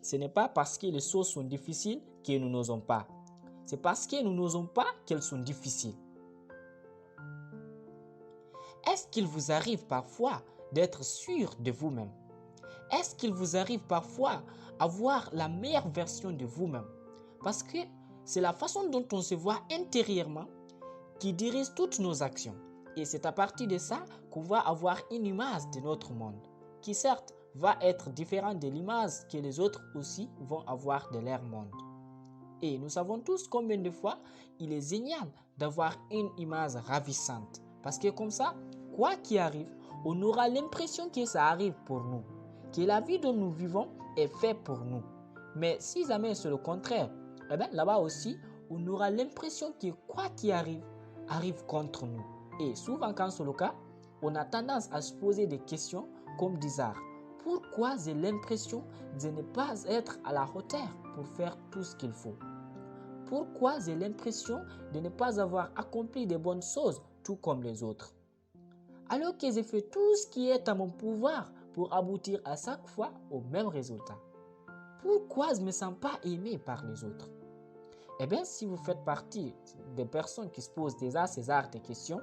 ce n'est pas parce que les choses sont difficiles que nous n'osons pas. C'est parce que nous n'osons pas qu'elles sont difficiles. Est-ce qu'il vous arrive parfois d'être sûr de vous-même? Est-ce qu'il vous arrive parfois d'avoir la meilleure version de vous-même? Parce que c'est la façon dont on se voit intérieurement qui dirige toutes nos actions. Et c'est à partir de ça qu'on va avoir une image de notre monde, qui certes va être différente de l'image que les autres aussi vont avoir de leur monde. Et nous savons tous combien de fois il est génial d'avoir une image ravissante. Parce que comme ça, quoi qu'il arrive, on aura l'impression que ça arrive pour nous, que la vie dont nous vivons est faite pour nous. Mais si jamais c'est le contraire, là-bas aussi, on aura l'impression que quoi qu'il arrive, arrive contre nous. Et souvent quand c'est le cas, on a tendance à se poser des questions comme bizarres. Pourquoi j'ai l'impression de ne pas être à la hauteur pour faire tout ce qu'il faut? Pourquoi j'ai l'impression de ne pas avoir accompli de bonnes choses tout comme les autres? Alors que j'ai fait tout ce qui est à mon pouvoir pour aboutir à chaque fois au même résultat. Pourquoi je ne me sens pas aimé par les autres? Eh bien, si vous faites partie des personnes qui se posent déjà ces genres de questions,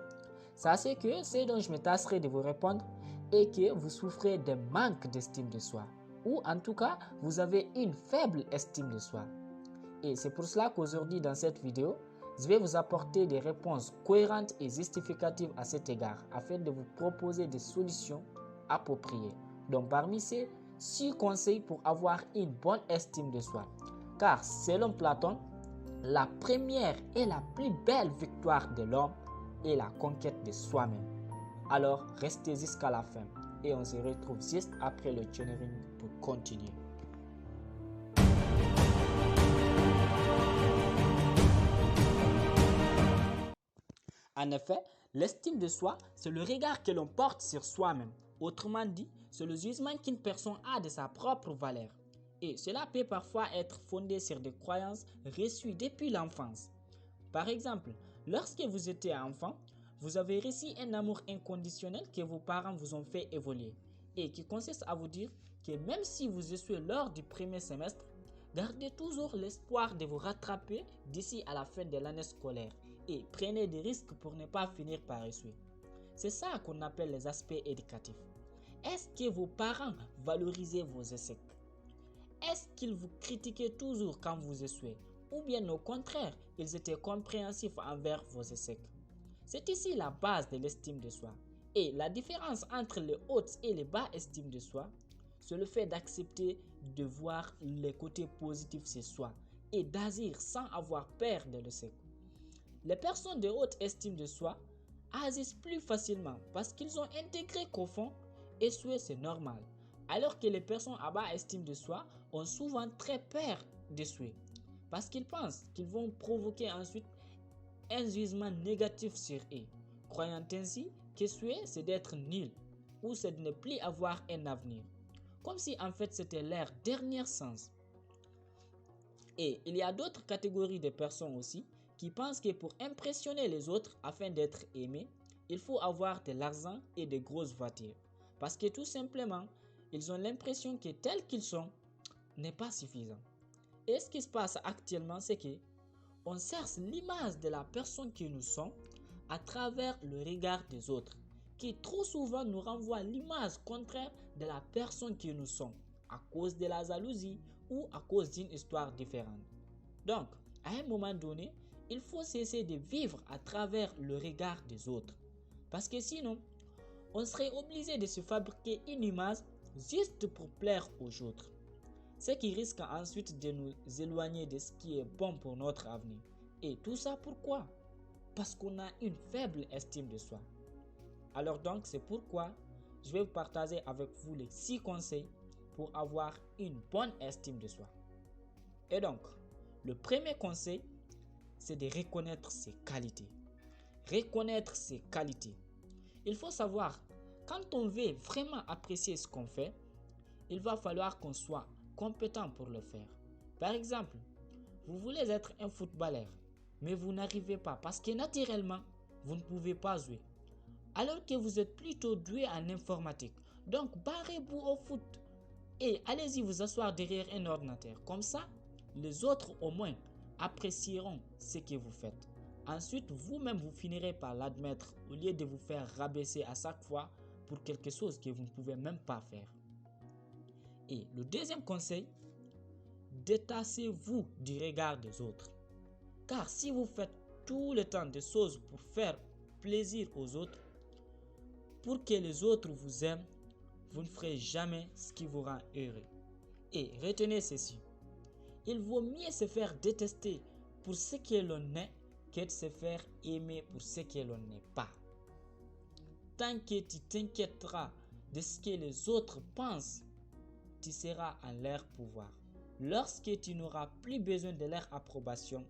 sachez que c'est dont je me tâcherai de vous répondre et que vous souffrez d'un manque d'estime de soi. Ou en tout cas, vous avez une faible estime de soi. Et c'est pour cela qu'aujourd'hui, dans cette vidéo, je vais vous apporter des réponses cohérentes et justificatives à cet égard, afin de vous proposer des solutions appropriées. Donc, parmi ces 6 conseils pour avoir une bonne estime de soi. Car, selon Platon, la première et la plus belle victoire de l'homme est la conquête de soi-même. Alors, restez jusqu'à la fin et on se retrouve juste après le générique pour continuer. En effet, l'estime de soi, c'est le regard que l'on porte sur soi-même. Autrement dit, c'est le jugement qu'une personne a de sa propre valeur. Et cela peut parfois être fondé sur des croyances reçues depuis l'enfance. Par exemple, lorsque vous étiez enfant, vous avez reçu un amour inconditionnel que vos parents vous ont fait évoluer et qui consiste à vous dire que même si vous échouez lors du premier semestre, gardez toujours l'espoir de vous rattraper d'ici à la fin de l'année scolaire et prenez des risques pour ne pas finir par échouer. C'est ça qu'on appelle les aspects éducatifs. Est-ce que vos parents valorisaient vos échecs? Est-ce qu'ils vous critiquaient toujours quand vous échouez? Ou bien au contraire, ils étaient compréhensifs envers vos échecs? C'est ici la base de l'estime de soi. Et la différence entre les hautes et les bas estimes de soi, c'est le fait d'accepter de voir les côtés positifs chez soi et d'agir sans avoir peur de l'échec. Les personnes de haute estime de soi agissent plus facilement parce qu'ils ont intégré qu'au fond, échouer c'est normal. Alors que les personnes à bas estime de soi ont souvent très peur d'échouer parce qu'ils pensent qu'ils vont provoquer ensuite un jugement négatif sur eux, croyant ainsi qu'échouer c'est d'être nul ou c'est de ne plus avoir un avenir, comme si en fait c'était leur dernière chance. Et il y a d'autres catégories de personnes aussi qui pensent que pour impressionner les autres afin d'être aimé, il faut avoir de l'argent et de grosses voitures. Parce que tout simplement, ils ont l'impression que tel qu'ils sont n'est pas suffisant. Et ce qui se passe actuellement, c'est que on cherche l'image de la personne que nous sommes à travers le regard des autres, qui trop souvent nous renvoie l'image contraire de la personne que nous sommes, à cause de la jalousie ou à cause d'une histoire différente. Donc, à un moment donné, il faut cesser de vivre à travers le regard des autres. Parce que sinon, on serait obligé de se fabriquer une image juste pour plaire aux autres. Ce qui risque ensuite de nous éloigner de ce qui est bon pour notre avenir. Et tout ça pourquoi? Parce qu'on a une faible estime de soi. Alors donc, c'est pourquoi je vais vous partager avec vous les 6 conseils pour avoir une bonne estime de soi. Et donc, le premier conseil, c'est de reconnaître ses qualités. Reconnaître ses qualités. Il faut savoir, quand on veut vraiment apprécier ce qu'on fait, il va falloir qu'on soit compétent pour le faire. Par exemple, vous voulez être un footballeur, mais vous n'arrivez pas parce que naturellement, vous ne pouvez pas jouer. Alors que vous êtes plutôt doué en informatique. Donc, barrez-vous au foot. Et allez-y vous asseoir derrière un ordinateur. Comme ça, les autres au moins apprécieront ce que vous faites. Ensuite, vous-même, vous finirez par l'admettre au lieu de vous faire rabaisser à chaque fois pour quelque chose que vous ne pouvez même pas faire. Et le deuxième conseil, détachez-vous du regard des autres. Car si vous faites tout le temps des choses pour faire plaisir aux autres, pour que les autres vous aiment, vous ne ferez jamais ce qui vous rend heureux. Et retenez ceci, il vaut mieux se faire détester pour ce que l'on est que de se faire aimer pour ce que l'on n'est pas. Tant que tu t'inquiéteras de ce que les autres pensent, tu seras en leur pouvoir. Lorsque tu n'auras plus besoin de leur approbation,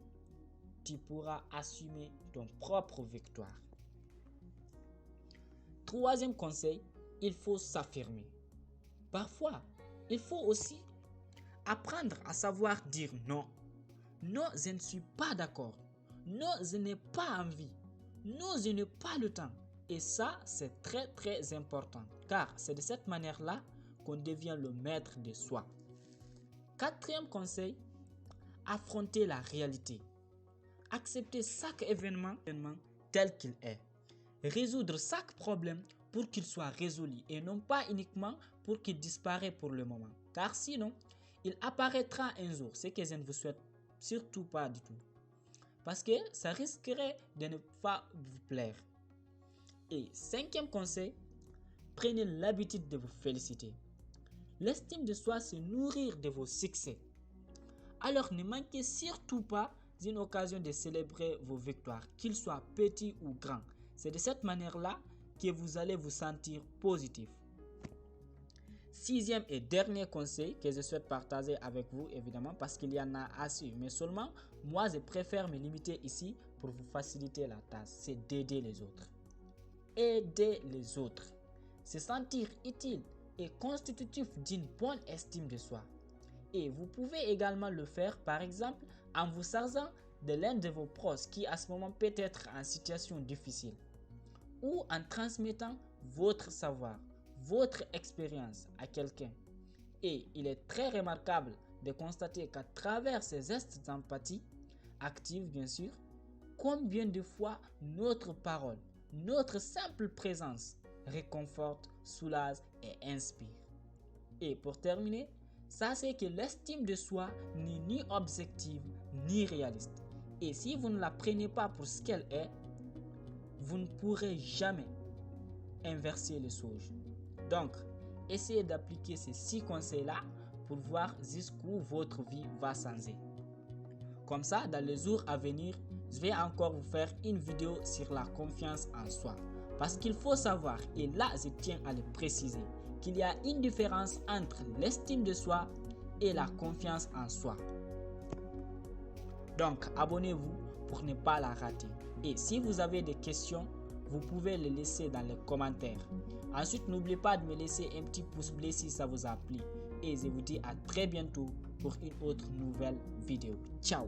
tu pourras assumer ton propre victoire. Troisième conseil, il faut s'affirmer. Parfois, il faut aussi apprendre à savoir dire non. Non, je ne suis pas d'accord. Non, je n'ai pas envie. Non, je n'ai pas le temps. Et ça, c'est très très important. Car c'est de cette manière-là qu'on devient le maître de soi. Quatrième conseil, affronter la réalité. Accepter chaque événement tel qu'il est. Résoudre chaque problème pour qu'il soit résolu et non pas uniquement pour qu'il disparaisse pour le moment. Car sinon, il apparaîtra un jour, ce que je ne vous souhaite surtout pas du tout. Parce que ça risquerait de ne pas vous plaire. Et cinquième conseil, prenez l'habitude de vous féliciter. L'estime de soi, c'est nourrir de vos succès. Alors ne manquez surtout pas d'une occasion de célébrer vos victoires, qu'ils soient petits ou grands. C'est de cette manière-là que vous allez vous sentir positif. Sixième et dernier conseil que je souhaite partager avec vous, évidemment, parce qu'il y en a assez, mais seulement moi je préfère me limiter ici pour vous faciliter la tâche, c'est d'aider les autres. Aider les autres, se sentir utile est constitutif d'une bonne estime de soi. Et vous pouvez également le faire, par exemple, en vous chargeant de l'un de vos proches qui à ce moment peut être en situation difficile, ou en transmettant votre savoir, votre expérience à quelqu'un. Et il est très remarquable de constater qu'à travers ces gestes d'empathie, active bien sûr, combien de fois notre parole, notre simple présence réconforte, soulage et inspire. Et pour terminer, sachez que l'estime de soi n'est ni objective ni réaliste. Et si vous ne la prenez pas pour ce qu'elle est, vous ne pourrez jamais inverser les choses. Donc, essayez d'appliquer ces 6 conseils-là pour voir jusqu'où votre vie va changer. Comme ça, dans les jours à venir, je vais encore vous faire une vidéo sur la confiance en soi. Parce qu'il faut savoir, et là je tiens à le préciser, qu'il y a une différence entre l'estime de soi et la confiance en soi. Donc, abonnez-vous pour ne pas la rater. Et si vous avez des questions, vous pouvez les laisser dans les commentaires. Ensuite, n'oubliez pas de me laisser un petit pouce bleu si ça vous a plu. Et je vous dis à très bientôt pour une autre nouvelle vidéo. Ciao!